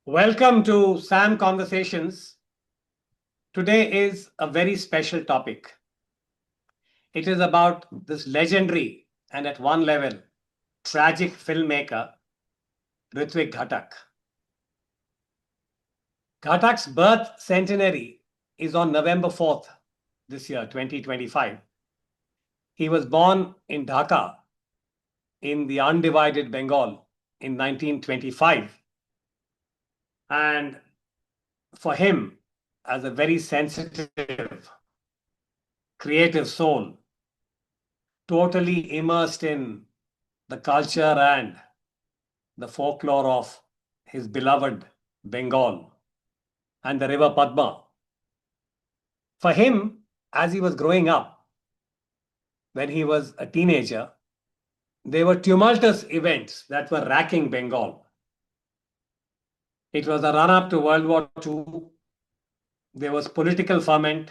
Welcome to SAM Conversations. Today is a very special topic. It is about this legendary and at one level tragic filmmaker, Ritwik Gatak. Gatak's birth centenary is on November 4th this year, 2025. He was born in Dhaka in the undivided Bengal in 1925. And for him, as a very sensitive, creative soul, totally immersed in the culture and the folklore of his beloved Bengal and the river Padma. For him, as he was growing up, when he was a teenager, there were tumultuous events that were racking Bengal. It was a run up to World War II. There was political ferment.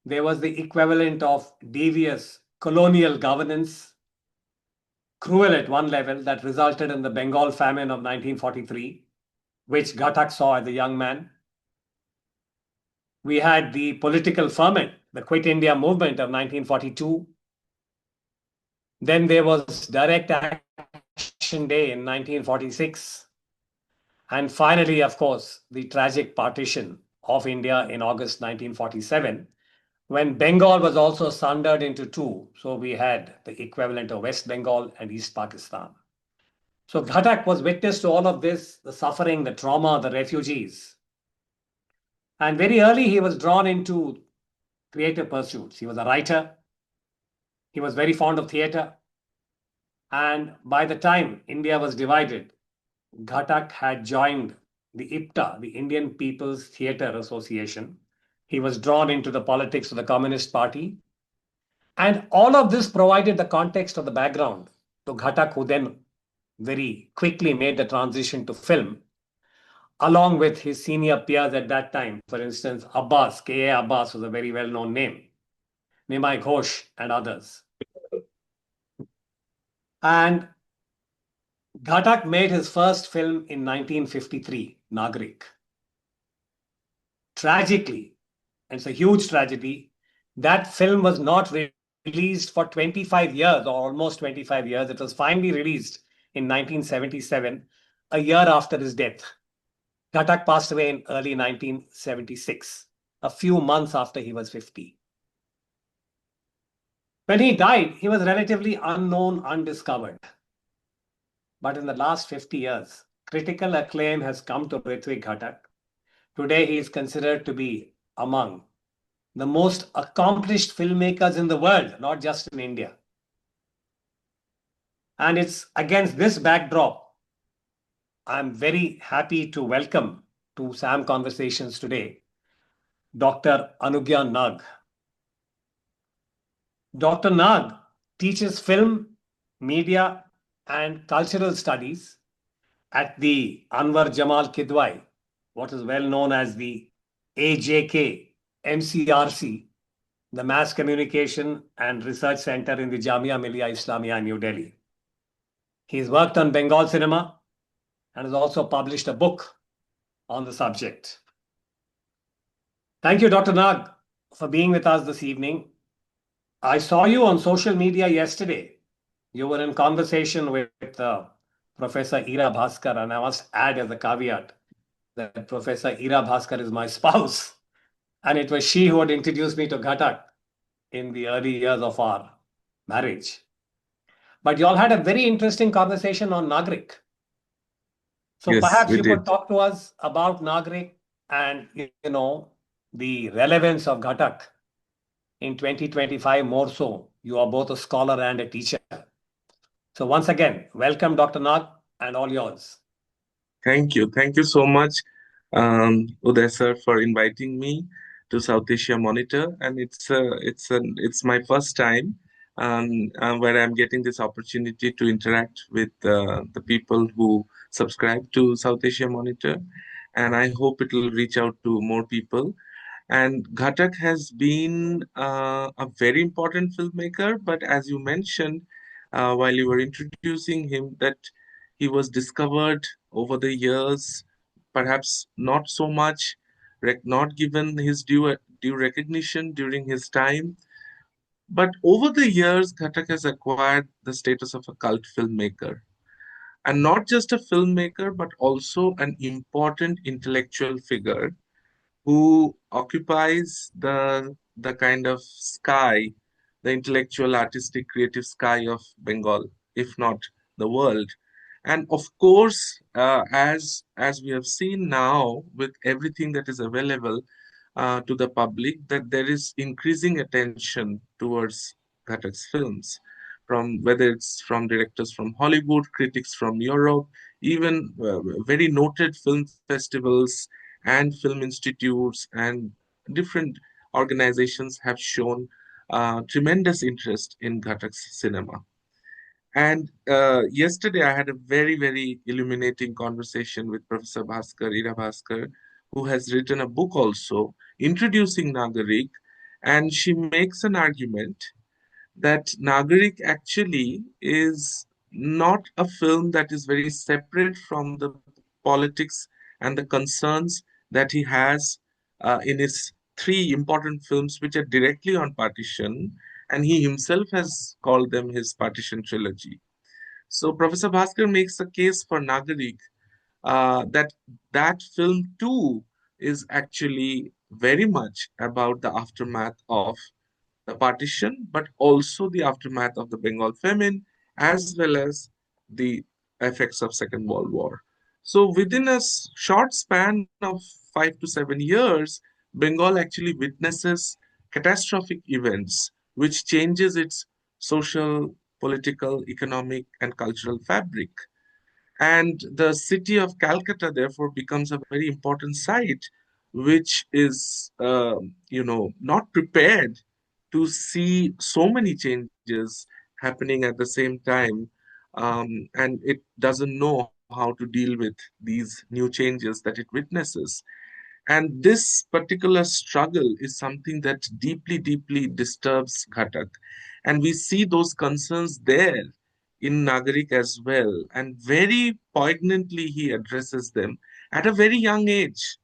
There was the equivalent of devious colonial governance, cruel at one level, that resulted in the Bengal famine of 1943, which Gatak saw as a young man. We had the political ferment, the Quit India movement of 1942. Then there was Direct Action Day in 1946. And finally, of course, the tragic partition of India in August 1947, when Bengal was also sundered into two. So we had the equivalent of West Bengal and East Pakistan. So Ghatak was witness to all of this, the suffering, the trauma, the refugees. And very early, he was drawn into creative pursuits. He was a writer. He was very fond of theatre. And by the time India was divided, Ghatak had joined the IPTA, the Indian People's Theatre Association. He was drawn into the politics of the Communist Party. And all of this provided the context of the background to Ghatak, who then very quickly made the transition to film, along with his senior peers at that time. For instance, Abbas, K.A. Abbas was a very well-known name, Nimai Ghosh and others. And Ghatak made his first film in 1953, Nagrik. Tragically, and it's a huge tragedy, that film was not released for 25 years or almost 25 years. It was finally released in 1977, a year after his death. Ghatak passed away in early 1976, a few months after he was 50. When he died, he was relatively unknown, undiscovered. But in the last 50 years, critical acclaim has come to Ritwik Gatak. Today, he is considered to be among the most accomplished filmmakers in the world, not just in India. And it's against this backdrop, I'm very happy to welcome to SAM Conversations today, Dr. Anugyan Nag. Dr. Nag teaches film, media, and cultural studies at the Anwar Jamal Kidwai, what is well known as the AJK MCRC, the Mass Communication and Research Center in the Jamia Millia Islamia in New Delhi. He's worked on Bengal cinema and has also published a book on the subject. Thank you, Dr. Nag, for being with us this evening. I saw you on social media yesterday. You were in conversation with Professor Ira Bhaskar, and I must add as a caveat that Professor Ira Bhaskar is my spouse, and it was she who had introduced me to Ghatak in the early years of our marriage. But you all had a very interesting conversation on Nagrik. So Yes, perhaps we you did. could talk to us about Nagrik and, the relevance of Ghatak in 2025 more so. You are both a scholar and a teacher. So once again, welcome, Dr. Nag, and all yours. Thank you. Thank you so much, Uday sir, for inviting me to South Asia Monitor. And it's my first time where I'm getting this opportunity to interact with the people who subscribe to South Asia Monitor. And I hope it will reach out to more people. And Ghatak has been a very important filmmaker, but as you mentioned while you were introducing him, that he was discovered over the years perhaps not so much, not given his due recognition during his time. But over the years, Ghatak has acquired the status of a cult filmmaker. And not just a filmmaker, but also an important intellectual figure who occupies the kind of sky, the intellectual, artistic, creative sky of Bengal, if not the world. And of course, as we have seen now with everything that is available to the public, that there is increasing attention towards Ghatak's films, from whether it's from directors from Hollywood, critics from Europe, even very noted film festivals and film institutes and different organizations have shown tremendous interest in Ghatak's cinema. And yesterday, I had a very, very illuminating conversation with Professor Bhaskar, Ira Bhaskar, who has written a book also introducing Nagarik. And she makes an argument that Nagarik actually is not a film that is very separate from the politics and the concerns that he has in his three important films, which are directly on partition. And he himself has called them his partition trilogy. So Professor Bhaskar makes a case for Nagarik that that film too is actually very much about the aftermath of the partition, but also the aftermath of the Bengal famine, as well as the effects of Second World War. So within a short span of 5 to 7 years, Bengal actually witnesses catastrophic events, which changes its social, political, economic, and cultural fabric. And the city of Calcutta, therefore, becomes a very important site, which is, not prepared to see so many changes happening at the same time. And it doesn't know how to deal with these new changes that it witnesses. And this particular struggle is something that deeply, deeply disturbs Ghatak. And we see those concerns there in Nagarik as well. And very poignantly, he addresses them at a very young age.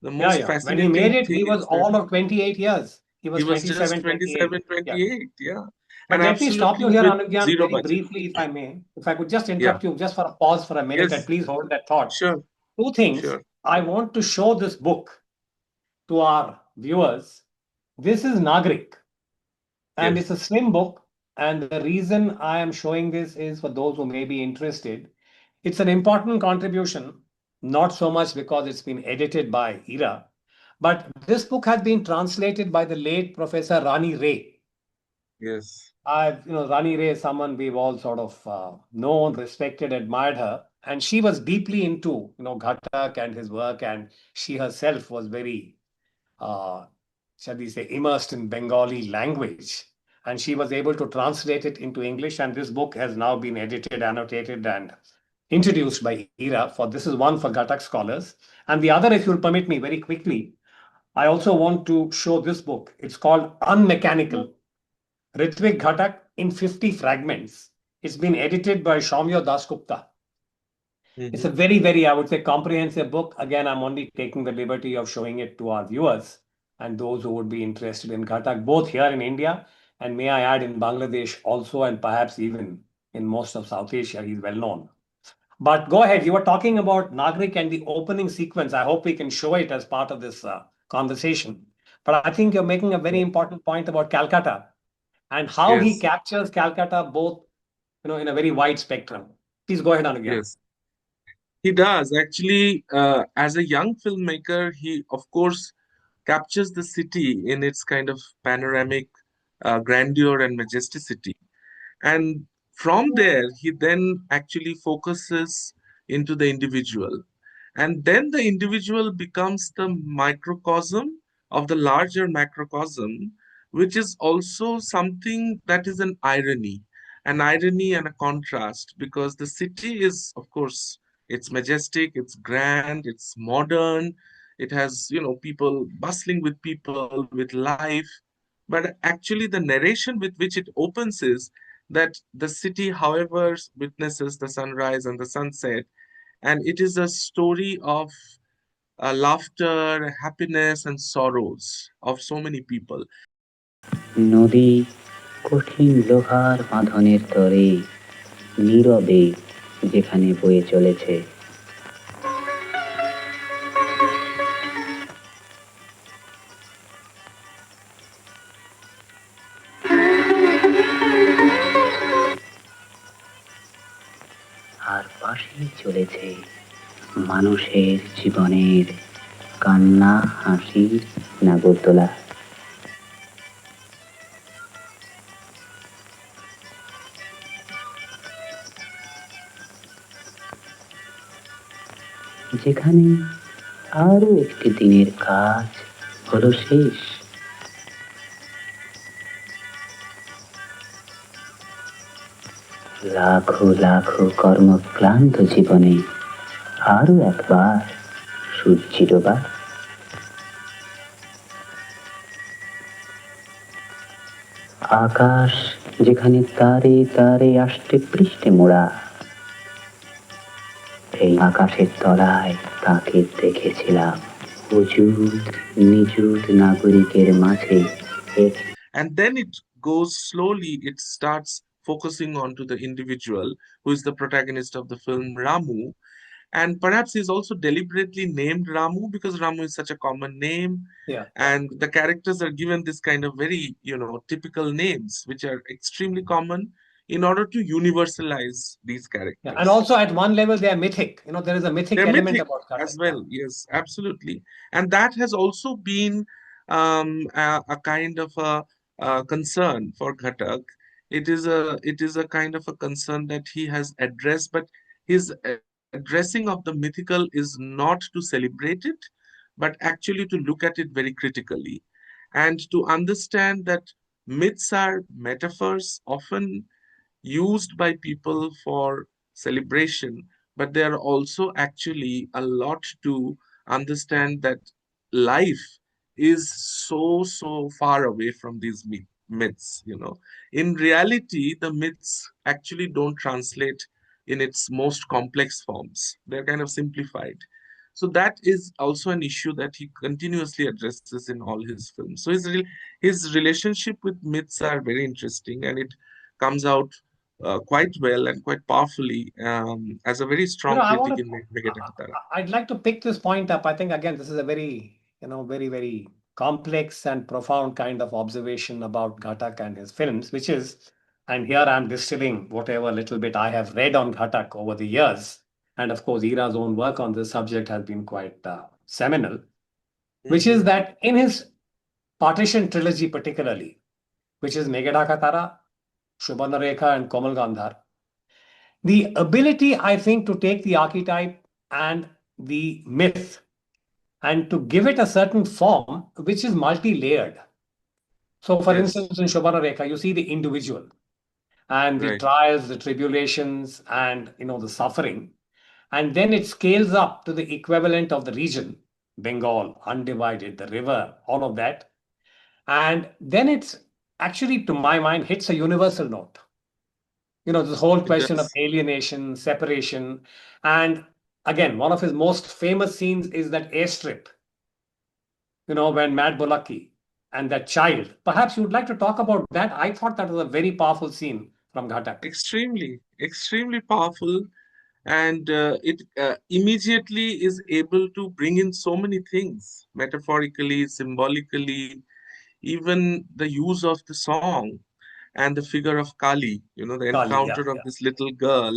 The Yeah, most yeah. When he made fascinating it, thing he was is that all of 28 years. He he was was just 27, 28. 27, Yeah. 28. Yeah. But And let me stop you absolutely here, with Anugyan, zero very budget. briefly, if I may. If I could just Yeah. interrupt you just for a pause for a minute, and Yes. please hold that thought. Sure. Two things. Sure. I want to show this book to our viewers. This is Nagrik, and it's Yes. a slim book. And the reason I am showing this is for those who may be interested. It's an important contribution, not so much because it's been edited by Ira, but this book has been translated by the late Professor Rani Ray. Yes. Rani Ray is someone we've all sort of known, respected, admired her, and she was deeply into, Ghatak and his work, and she herself was very, uh, shall we say, immersed in Bengali language, and she was able to translate it into English, and this book has now been edited, annotated, and introduced by Ira. For this is one for Ghatak scholars, and the other, if you'll permit me, very quickly, I also want to show this book. It's called Unmechanical. Ritwik Gatak in 50 fragments. It's been edited by Shaumya Dasgupta. It's a Mm-hmm. very, very, I would say, comprehensive book. Again, I'm only taking the liberty of showing it to our viewers and those who would be interested in Gatak, both here in India and may I add in Bangladesh also, and perhaps even in most of South Asia. He's well known. But go ahead. You were talking about Nagrik and the opening sequence. I hope we can show it as part of this conversation. But I think you're making a very important point about Calcutta and how he Yes. captures Calcutta both, in a very wide spectrum. Please go ahead, Anugyan. Yes. He does. Actually, as a young filmmaker, he, of course, captures the city in its kind of panoramic grandeur and majesticity. And from there, he then actually focuses into the individual. And then the individual becomes the microcosm of the larger macrocosm, which is also something that is an irony and a contrast, because the city is, of course, it's majestic, it's grand, it's modern, it has, people bustling with people, with life. But actually, the narration with which it opens is that the city, however, witnesses the sunrise and the sunset, and it is a story of laughter, happiness, and sorrows of so many people. নদী কঠিন লোহার বাঁধনের তরে নীরবে যেখানে বয়ে চলেছে, আর পাশেই চলেছে মানুষের জীবনের কান্না, হাসি, নাগরদোলা। যেখানে আরো একটি দিনের কাজ হলো শেষ, লাখো লাখো কর্মক্লান্ত জীবনে আরো একবার সূর্যি ডোবা। আকাশ যেখানে তারে তারে আষ্টে পৃষ্ঠে মোড়া, এই আকাশের তলায় তাকে দেখেছিলাম অযুত নিযুত নাগরিকের মাঝে এক। And then it goes slowly, it starts focusing on to the individual who is the protagonist of the film, Ramu. And perhaps he's also deliberately named Ramu because Ramu is such a common name. Yeah. And the characters are given this kind of very, typical names, which are extremely common in order to universalize these Yeah. characters. And also at one level, they are mythic. There is a mythic They're element mythic about Gatak. as well. Yes, absolutely. And that has also been a kind of a concern for Ghatak. It is a kind of a concern that he has addressed, but his addressing of the mythical is not to celebrate it, but actually to look at it very critically and to understand that myths are metaphors often used by people for celebration, but there are also actually a lot to understand that life is so far away from these myths. In reality, the myths actually don't translate in its most complex forms. They're kind of simplified. So that is also an issue that he continuously addresses in all his films. So his relationship with myths are very interesting, and it comes out quite well and quite powerfully as a very strong I critic want in to. Megadakatara. I'd like to pick this point up. I think again, this is a very, very, very complex and profound kind of observation about Ghatak and his films, which is, and here I'm distilling whatever little bit I have read on Ghatak over the years, and of course, Ira's own work on this subject has been quite seminal, which is Mm-hmm. that in his partition trilogy, particularly, which is Megadakatara, Shubhanarekha, and Komal Gandhar, the ability, I think, to take the archetype and the myth and to give it a certain form which is multi-layered. So, for Yes, instance, in Shobhana Rekha, you see the individual and the right. trials, the tribulations, and the suffering, and then it scales up to the equivalent of the region, Bengal, undivided, the river, all of that, and then it's actually, to my mind, hits a universal note. This whole It question of does. alienation, separation. And again, one of his most famous scenes is that airstrip, when Matt Bullocky and that child. Perhaps you would like to talk about that. I thought that was a very powerful scene from Ghatak. Extremely powerful, and it immediately is able to bring in so many things, metaphorically, symbolically, even the use of the song and the figure of Kali, the Kali, yeah, encounter of yeah, this little girl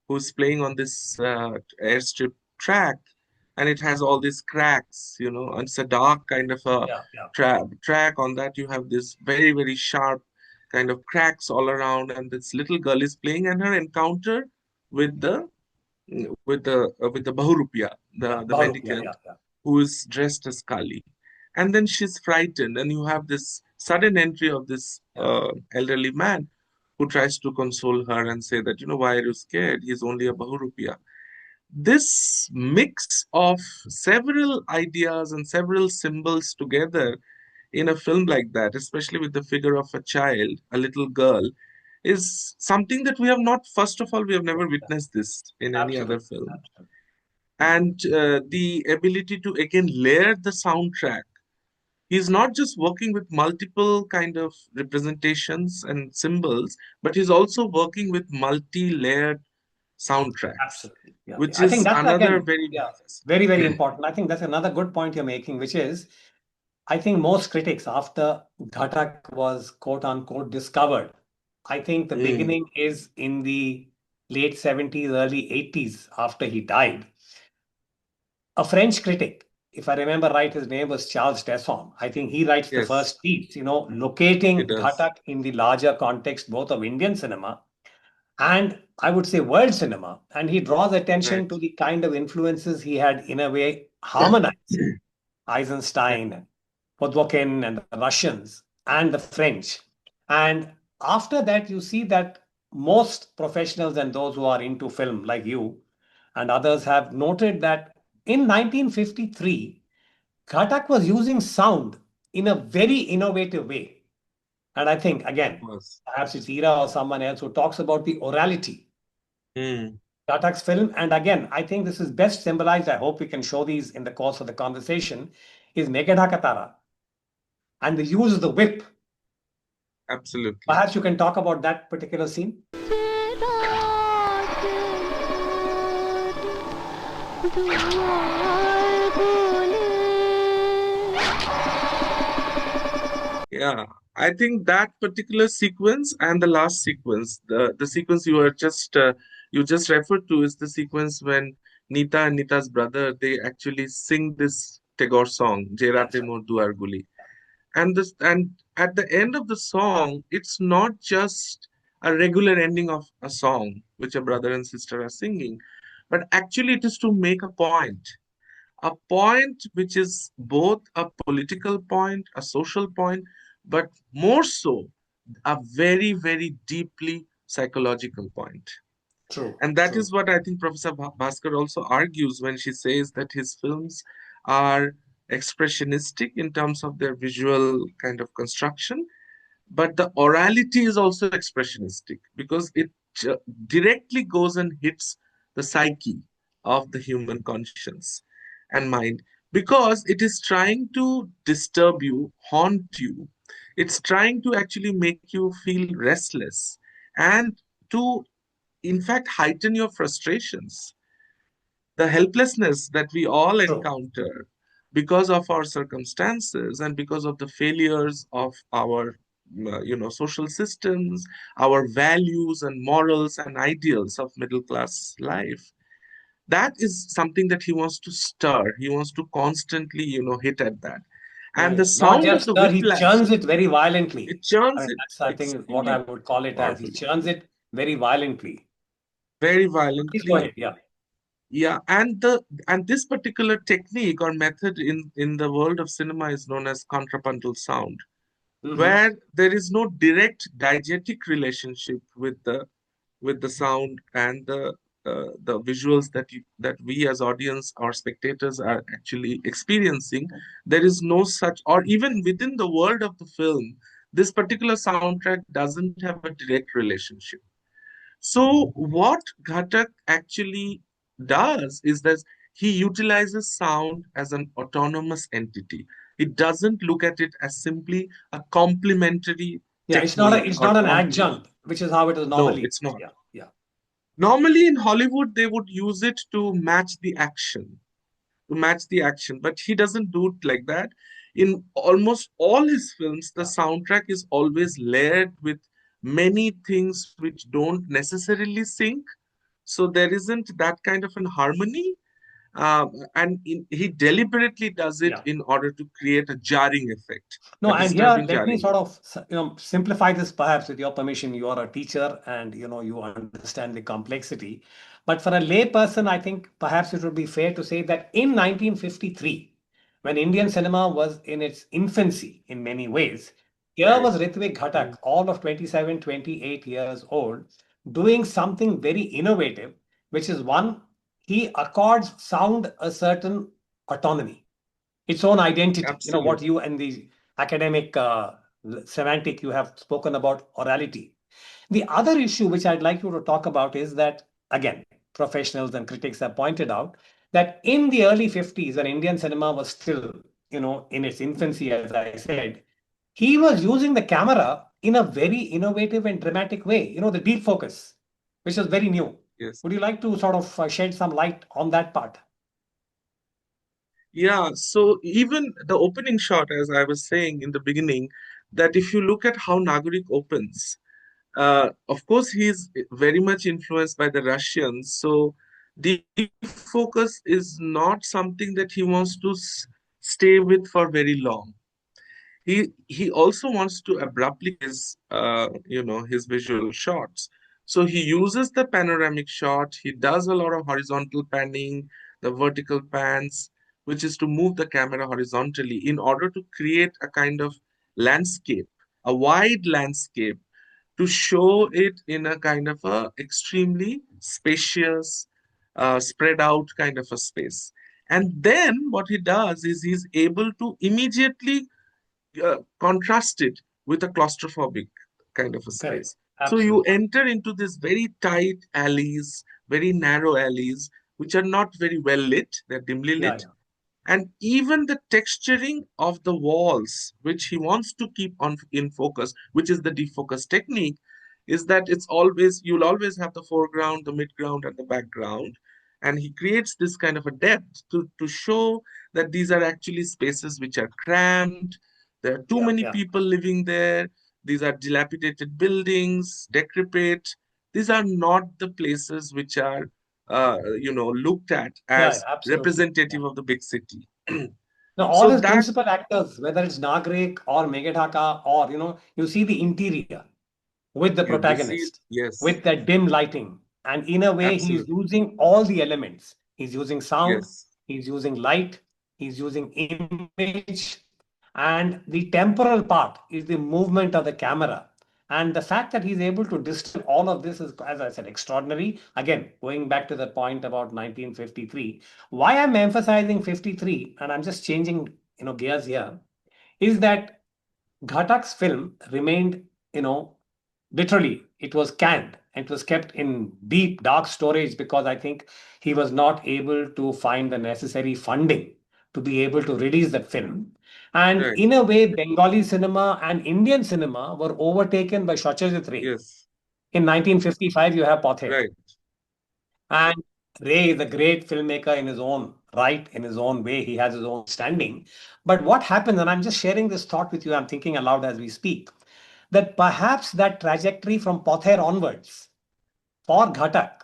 who's playing on this airstrip track, and it has all these cracks, and it's a dark kind of a yeah, yeah, track. On that, you have this very sharp kind of cracks all around, and this little girl is playing, and her encounter with the Bahurupia, yeah. the Bahrupia, yeah, mendicant, yeah, who is dressed as Kali. And then she's frightened, and you have this sudden entry of this yeah. elderly man who tries to console her and say that, why are you scared? He's only a Bahurupia. This mix of several ideas and several symbols together in a film like that, especially with the figure of a child, a little girl, is something that we have not, first of all, we have never Yeah. witnessed this in any other Absolutely, film. absolutely. and the ability to again layer the soundtrack. He's not just working with multiple kind of representations and symbols, but he's also working with multi-layered soundtracks, Absolutely. Yeah. which I think is that's another again, very yeah, fascinating. very, very important. I think that's another good point you're making, which is I think most critics, after Ghatak was quote unquote discovered, I think the Mm, beginning is in the late 70s, early 80s after he died. A French critic, if I remember right, his name was Charles Desson. I think he writes the yes, first piece, it locating does. Ghatak in the larger context both of Indian cinema and I would say world cinema. And he draws attention Right. to the kind of influences he had, in a way, harmonized Eisenstein, and Podvokin, and the Russians, and the French. And after that, you see that most professionals and those who are into film, like you and others, have noted that in 1953, Ghatak was using sound in a very innovative way. And I think, again, Was. perhaps it's Ira or someone else who talks about the orality Mm, Gatak's film. And again, I think this is best symbolized. I hope we can show these in the course of the conversation. Is Megadhakatara and the use of the whip. absolutely. Perhaps you can talk about that particular scene. Yeah, I think that particular sequence and the last sequence, the sequence you just referred to, is the sequence when Nita and Nita's brother, they actually sing this Tagore song, That's Jerate right. Mor Duar Guli. And at the end of the song, it's not just a regular ending of a song which a brother and sister are singing, but actually it is to make a point which is both a political point, a social point, but more so a very, very deeply psychological point. True, And that true. is what I think Professor Bhaskar also argues when she says that his films are expressionistic in terms of their visual kind of construction, but the orality is also expressionistic because it directly goes and hits the psyche of the human conscience and mind, because it is trying to disturb you, haunt you. It's trying to actually make you feel restless and to, in fact, heighten your frustrations, the helplessness that we all True. encounter because of our circumstances and because of the failures of our social systems, our values and morals and ideals of middle class life. That is something that he wants to stir. He wants to constantly hit at that. Yeah, And the yeah. Not sound of just the stir, he whiplash, churns it very violently. it I churns mean, it that's, I think, is what I extremely would call it as. He powerfully, churns it very violently. very Please go violently. ahead. Yeah. Yeah, and this particular technique or method in the world of cinema is known as contrapuntal sound, Hmm. where there is no direct diegetic relationship with the sound and the visuals that we as audience or spectators are actually experiencing. There is no such, or even within the world of the film, this particular soundtrack doesn't have a direct relationship. So what Ghatak actually does is that he utilizes sound as an autonomous entity. It doesn't look at it as simply a complementary Yeah, technique it's or not an complement. adjunct, which is how it is No, normally it's used. not. Yeah, yeah. Normally in Hollywood, they would use it to match the action, but he doesn't do it like that. In almost all his films, the Yeah. soundtrack is always layered with many things which don't necessarily sync, so there isn't that kind of an harmony. He deliberately does it Yeah. in order to create a jarring effect, No, a and here disturbing let me jarring sort effect. of simplify this perhaps with your permission. You are a teacher and you understand the complexity. But for a lay person, I think perhaps it would be fair to say that in 1953, when Indian cinema was in its infancy in many ways, here Right. was Ritwik Ghatak, Mm, all of 27, 28 years old, doing something very innovative, which is one, he accords sound a certain autonomy, its own identity. What absolutely. you and the academic semantic you have spoken about orality. The other issue which I'd like you to talk about is that, again, professionals and critics have pointed out that in the early 50s, when Indian cinema was still, in its infancy, as I said, he was using the camera in a very innovative and dramatic way, the deep focus, which was very new. Yes. Would you like to sort of shed some light on that part? Yeah, so even the opening shot, as I was saying in the beginning, that if you look at how Nagarik opens, of course, he's very much influenced by the Russians. So deep focus is not something that he wants to stay with for very long. He also wants to abruptly his his visual shots. So he uses the panoramic shot. He does a lot of horizontal panning, the vertical pans, which is to move the camera horizontally in order to create a kind of landscape, a wide landscape, to show it in a kind of a extremely spacious, spread out kind of a space. And then what he does is he's able to immediately contrast it with a claustrophobic kind of a Correct. space. So you Absolutely. enter into these very tight alleys, very narrow alleys, which are not very well lit, they're dimly Yeah, lit. yeah. And even the texturing of the walls, which he wants to keep on in focus, which is the defocus technique, is that you'll always have the foreground, the midground, and the background. And he creates this kind of a depth to show that these are actually spaces which are cramped. There are too Yeah, many yeah. people living there. These are dilapidated buildings, decrepit. These are not the places which are, looked at Yeah, yeah, as absolutely. Yeah. representative of the big city. Now, all So his that, principal actors, whether it's Nagrik or Megadhaka, or you see the interior with the you see, protagonist, yes, with that dim lighting. And in a way, he is absolutely, using all the elements. He's using sound, yes, he's using light, he's using image, and the temporal part is the movement of the camera. And the fact that he's able to distill all of this is, as I said, extraordinary. Again, going back to the point about 1953, why I'm emphasizing 53, and I'm just changing, gears here, is that Ghatak's film remained, literally, it was canned. It was kept in deep, dark storage because I think he was not able to find the necessary funding to be able to release that film. And right, in a way, Bengali cinema and Indian cinema were overtaken by Satyajit Ray. yes, In 1955, you have Pother. right, And Ray is a great filmmaker in his own right, in his own way. He has his own standing. But what happens, and I'm just sharing this thought with you, I'm thinking aloud as we speak, that perhaps that trajectory from Pother onwards for Ghatak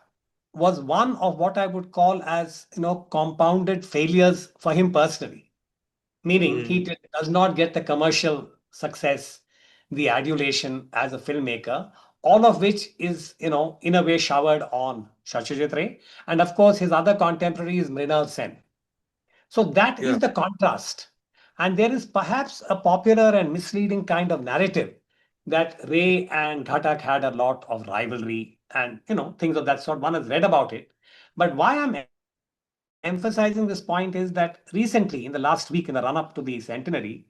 was one of what I would call as compounded failures for him personally. Meaning he mm, does not get the commercial success, the adulation as a filmmaker, all of which is in a way showered on Satyajit Ray, and of course his other contemporary is Mrinal Sen. So that yeah, is the contrast. And there is perhaps a popular and misleading kind of narrative that Ray and Ghatak had a lot of rivalry and things of that sort. One has read about it. But why I'm emphasizing this point is that recently, in the last week, in the run up to the centenary,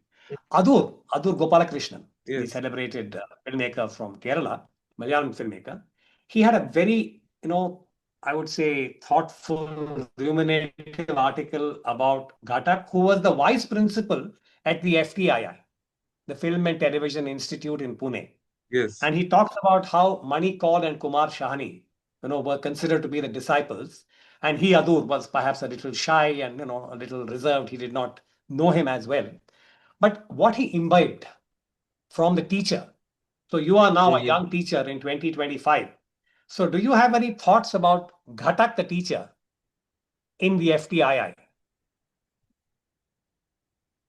Adur Gopalakrishnan, the yes, celebrated filmmaker from Kerala, Malayalam filmmaker, he had a very, I would say, thoughtful, ruminative article about Ghatak, who was the vice principal at the FTII, the Film and Television Institute in Pune. yes, And he talks about how Mani Kaul and Kumar Shahani, were considered to be the disciples. And he, Adur, was perhaps a little shy and, a little reserved. He did not know him as well. But what he imbibed from the teacher. So you are now a hmm. young teacher in 2025. So do you have any thoughts about Ghatak, the teacher, in the FTII?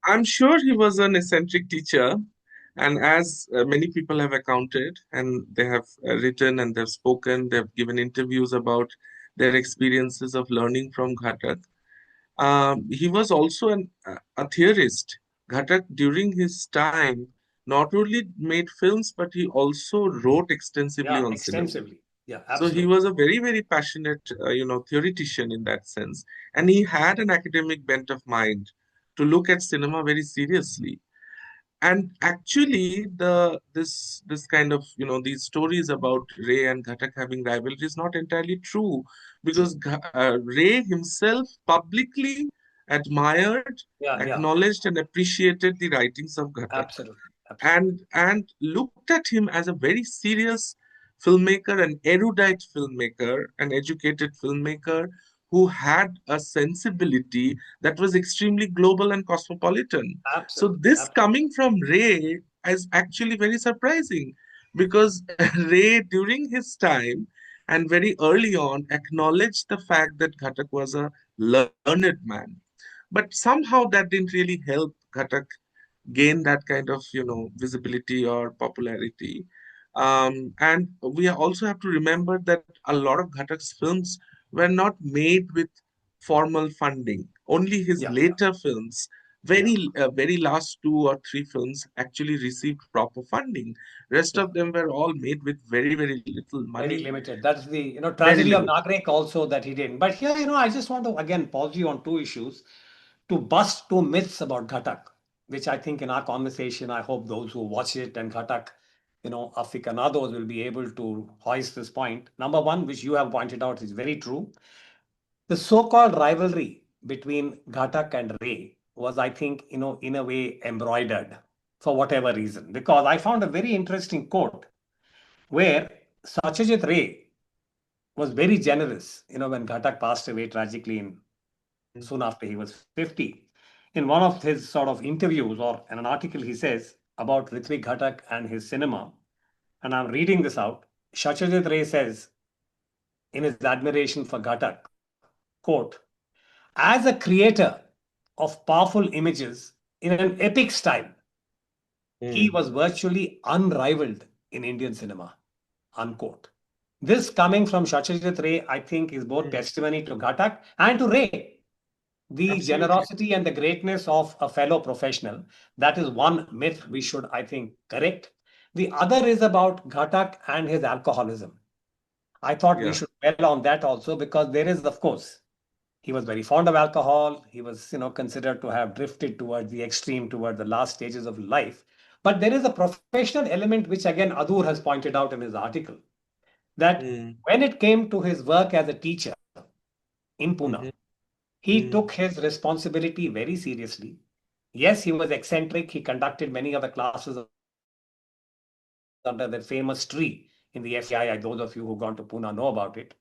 I'm sure he was an eccentric teacher, and as many people have accounted, and they have written and they've spoken, they've given interviews about their experiences of learning from Ghatak. He was also a theorist. Ghatak, during his time, not only made films, but he also wrote extensively Yeah, on cinema. extensively. Yeah, So he absolutely. was a very, very passionate, theoretician in that sense. And he had an academic bent of mind to look at cinema very seriously. and actually this kind of these stories about Ray and Ghatak having rivalry is not entirely true, because Ray himself publicly admired, Yeah. acknowledged, and appreciated the writings of Ghatak, Absolutely. and looked at him as a very serious filmmaker, an erudite filmmaker, an educated filmmaker who had a sensibility that was extremely global and cosmopolitan. So Absolutely. this coming from Ray is actually very surprising, because Ray during his time and very early on acknowledged the fact that Ghatak was a learned man. But somehow that didn't really help Ghatak gain that kind of visibility or popularity. And we also have to remember that a lot of Ghatak's films were not made with formal funding. Only his Yeah. later films, Yeah. very last two or three films, actually received proper funding. Rest Yeah. of them were all made with very, very little Very money, limited. That's the very tragedy of limited. Nagrek also, that he didn't. But here, I just want to again pause you on two issues to bust two myths about Ghatak, which I think in our conversation, I hope those who watch it and Ghatak, aficionados will be able to hoist this point. Number one, which you have pointed out, is very true. The so-called rivalry between Ghatak and Ray was, I think, in a way embroidered for whatever reason. Because I found a very interesting quote where Satyajit Ray was very generous, when Ghatak passed away tragically soon after he was 50. In one of his sort of interviews or in an article, he says about Ritwik Gatak and his cinema, and I'm reading this out. Satyajit Ray says in his admiration for Gatak, quote, as a creator of powerful images in an epic style, he Mm, was virtually unrivaled in Indian cinema, unquote. This coming from Satyajit Ray, I think, is both mm, testimony to Gatak and to Ray. The absolutely. generosity and the greatness of a fellow professional. That is one myth we should, I think, correct. The other is about Ghatak and his alcoholism. I thought we Yeah. should dwell on that also, because there is, of course, he was very fond of alcohol. He was, considered to have drifted towards the extreme, toward the last stages of life. But there is a professional element, which again Adur has pointed out in his article, that Mm, when it came to his work as a teacher in Pune, mhm, he mm, took his responsibility very seriously. Yes, he was eccentric. He conducted many of the classes under the famous tree in the FCI. Those of you who've gone to Pune know about it.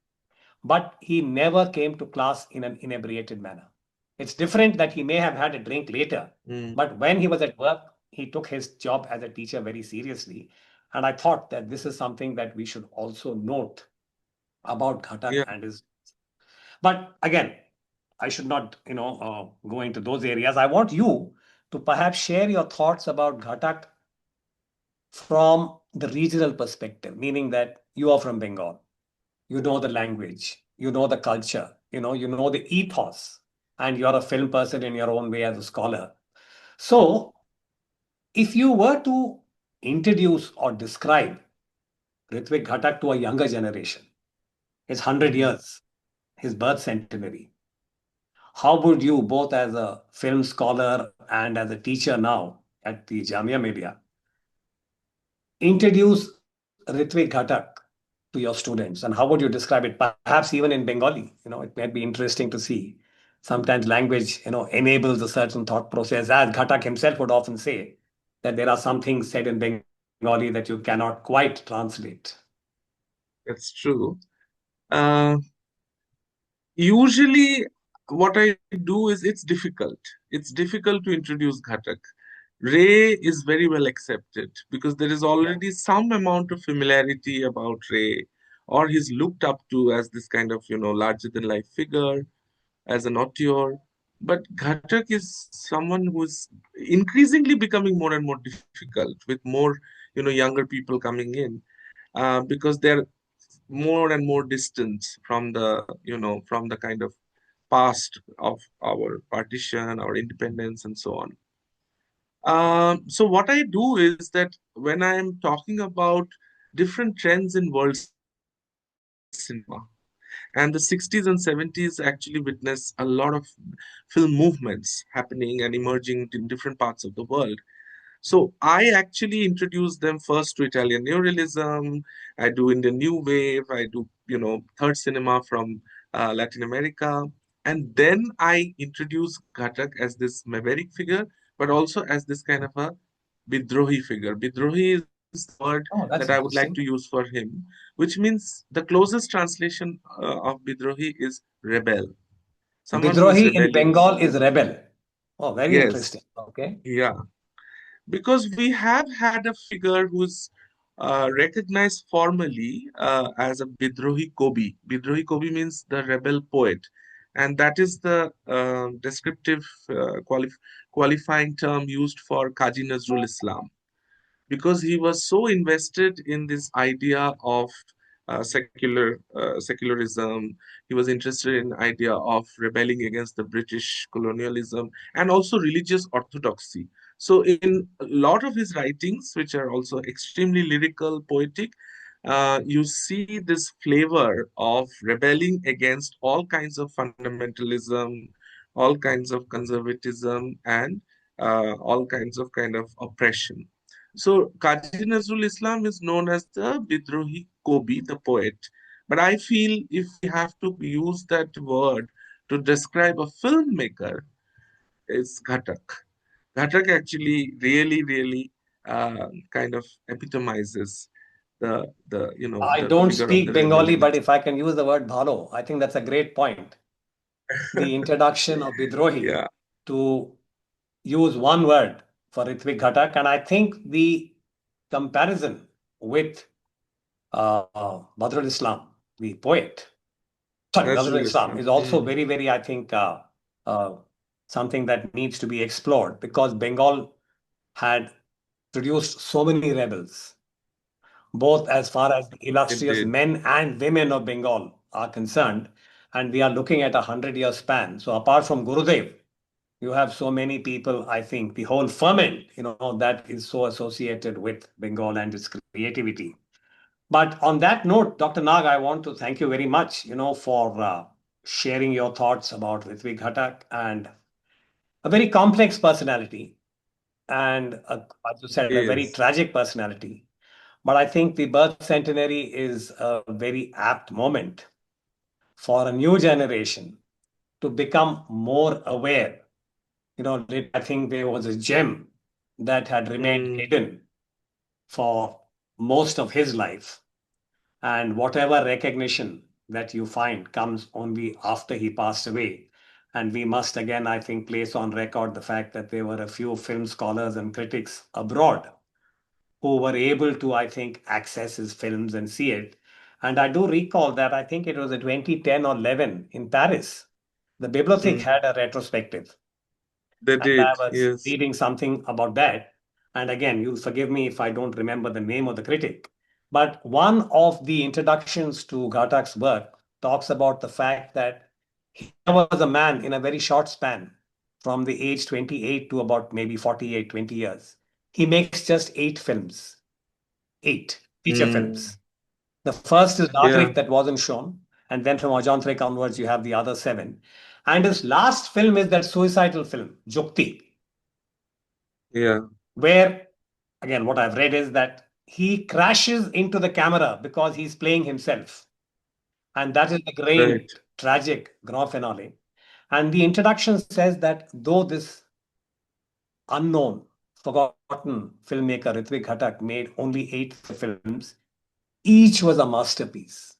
But he never came to class in an inebriated manner. It's different that he may have had a drink later, but when he mm. was at work, he took his job as a teacher very seriously. And I thought that this is something that we should also note about Ghatak Yeah. and his. But again, I should not, go into those areas. I want you to perhaps share your thoughts about Ghatak from the regional perspective, meaning that you are from Bengal, you know the language, you know the culture, you know the ethos, and you're a film person in your own way as a scholar. So, if you were to introduce or describe Ritwik Ghatak to a younger generation, his 100 Mhm. years, his birth centenary, how would you, both as a film scholar and as a teacher now at the Jamia Millia, introduce Ritwik Ghatak to your students? And how would you describe it, perhaps even in Bengali? It might be interesting to see. Sometimes language, enables a certain thought process, as Ghatak himself would often say, that there are some things said in Bengali that you cannot quite translate. That's true. Uh, Usually, what I do is it's difficult. It's difficult to introduce Ghatak. Ray is very well accepted because there is Yeah, already some amount of familiarity about Ray, or he's looked up to as this kind of, larger than life figure, as an auteur. But Ghatak is someone who's increasingly becoming more and more difficult with more, younger people coming in, because they're more and more distant from from the kind of past of our partition, our independence, and so on. So what I do is that when I'm talking about different trends in world cinema, and the 60s and 70s actually witness a lot of film movements happening and emerging in different parts of the world. So I actually introduced them first to Italian neorealism. I do Indian New Wave. I do, third cinema from Latin America. And then I introduce Ghatak as this maverick figure, but also as this kind of a Bidrohi figure. Bidrohi is the word Oh, that that's I would like to interesting. use for him, which means the closest translation of Bidrohi is rebel, someone who is Bidrohi in rebellious. Bengal is rebel. Oh, very Yes, interesting. Okay. yeah, because we have had a figure who's recognized formally as a Bidrohi Kobi. Bidrohi Kobi means the rebel poet, and that is the descriptive qualifying term used for Kazi Nazrul Islam, because he was so invested in this idea of secularism. He was interested in idea of rebelling against the British colonialism and also religious orthodoxy. So in a lot of his writings, which are also extremely lyrical, poetic, you see this flavor of rebelling against all kinds of fundamentalism, all kinds of conservatism, and all kinds of kind of oppression. So Kazi Nazrul Islam is known as the Bidrohi Kobi, the poet. But I feel if we have to use that word to describe a filmmaker, it's Ghatak. Ghatak actually really kind of epitomizes I the don't figure of speak the rebel Bengali, who but is. if I can use the word bhalo, I think that's a great point. The introduction of Bidrohi Yeah, to use one word for Ritwik Ghatak, and I think the comparison with Badrul Islam, the poet, sorry, Nazrul Nazrul Islam, Islam. is also Mm, very, I think, uh, something that needs to be explored because Bengal had produced so many rebels, both as far as the it illustrious did. men and women of Bengal are concerned. And we are looking at a 100-year span. So apart from Gurudev, you have so many people, I think, the whole ferment, that is so associated with Bengal and its creativity. But on that note, Dr. Nag, I want to thank you very much, for sharing your thoughts about Ritwik Ghatak and a very complex personality and, as you said, a very Yes. tragic personality. But I think the birth centenary is a very apt moment for a new generation to become more aware. I think there was a gem that had remained Mm, hidden for most of his life. And whatever recognition that you find comes only after he passed away. And we must again, I think, place on record the fact that there were a few film scholars and critics abroad who were able to, I think, access his films and see it. And I do recall that I think it was in 2010 or 11 in Paris. The Bibliothèque mm. had a retrospective, They and I did. was Yes. reading something about that. And again, you'll forgive me if I don't remember the name of the critic. But one of the introductions to Ghatak's work talks about the fact that he was a man in a very short span, from the age 28 to about maybe 48, 20 years. He makes just 8 films, 8 feature Mm, films. The first is yeah. Natrik that wasn't shown, and then from Ajantrik onwards, you have the other 7. And his last film is that suicidal film, Jukti, Yeah. where, again, what I've read is that he crashes into the camera because he's playing himself. And that is the Right. great, tragic grand finale. And the introduction says that though this unknown, forgotten filmmaker, Ritwik Ghatak, made only 8 films, each was a masterpiece.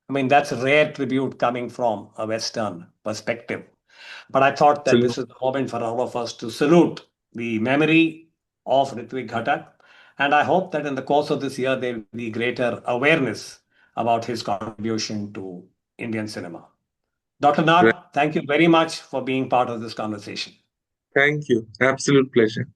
I mean, that's a rare tribute coming from a Western perspective. But I thought that this Absolutely. is the moment for all of us to salute the memory of Ritwik Ghatak. And I hope that in the course of this year, there will be greater awareness about his contribution to Indian cinema. Dr. Right. Nag, thank you very much for being part of this conversation. Thank you. Absolute pleasure.